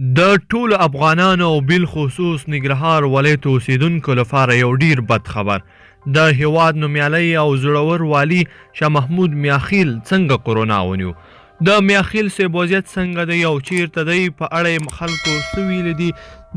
د ټولو افغانانو او بالخصوص ننګرهار ولایت اوسیدونکو لپاره یو ډیر بد خبر. د هیواد نومیالی او زړور والي شاه محمود میاخیل څنګه کرونا ونیو. د میاخیل صاحب وضعیت څنګه دی او چیرته دی په اړه یې خلکو څه ویلي دي،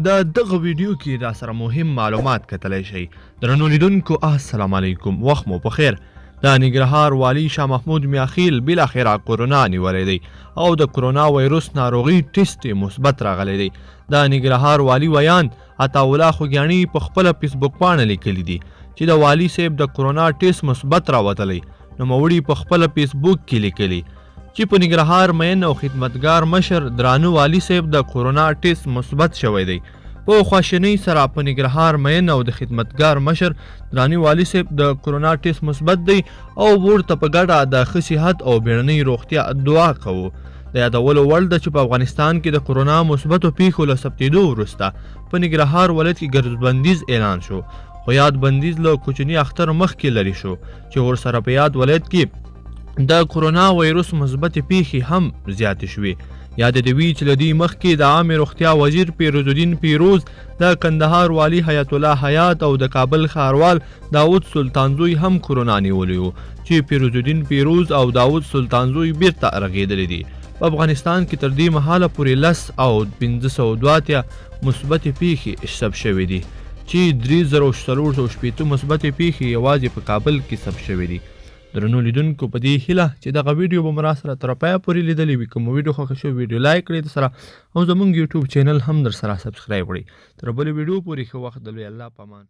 د دغه ویډیو کې را سره مهم معلومات کتلی شئ. درنو لیدونکو السلام علیکم، وخت مو پخیر. د ننګرهار والي شاه محمود میاخیل بالاخره کرونا نیولی دی او د کرونا وایروس ناروغي ټیسټ مثبت راغلی دی. د ننګرهار والي ویان عطاالله خوږیاڼي په خپله فیسبوک پاڼه لیکلی دي چې د والي صاحب د کرونا ټیسټ مثبت راوتلی. نوموړي په خپله فیسبوک کې لیکلي چې په ننګرهار مین او خدمتګار مشر درانه والي صاحب د کرونا ټیسټ مثبت شوی دی. په خواشینۍ سره په ننګرهار مین او د خدمتګار مشر درانه والي صاحب د کرونا ټیسټ مثبت دی او ورته په ګډه د ښه صحت او بیړنۍ روغتیا دعا کوو. د یادولو وړ ده چې په افغانستان کې د کرونا مثبتو پیښو له ثبتېدو وروسته په ننګرهار ولایت کې ګرځبندیز اعلان شو، خو یاد بندیز له کوچني اختر مخکې لرې شو چې ورسره په یاد ولایت کې د کرونا وایروس مثبتې پیښې هم زیاتې شوې. یاد دې وي چې له دې مخکې د عامې روغتیا وزیر پیروز الدین پیروز، د کندهار والي حیات الله حیات او د کابل ښاروال داود سلطانزوی هم کرونا نیولی و چې پیروز الدین پیروز او داود سلطانزوی بیرته رغېدلی دي. په افغانستان کې تر دې مهاله پورې 10 او 582 مثبتې پیښې ثبت شوې دي چې 3480 مثبتې پیښې یوازې په کابل کې ثبت شوې دي. درنو لیدونکو په دې هیله چې دغه ویډیو به مو راسره تر پایه پورې لیدلی وي. که مو ویډیو خوښه شوې ویډیو لایک کړئ درسره او زموږ یوټیوب چینل هم درسره سبسکرایب کړئ. تر بلې ویډیو پورې ښه وخت د لوی الله په امان.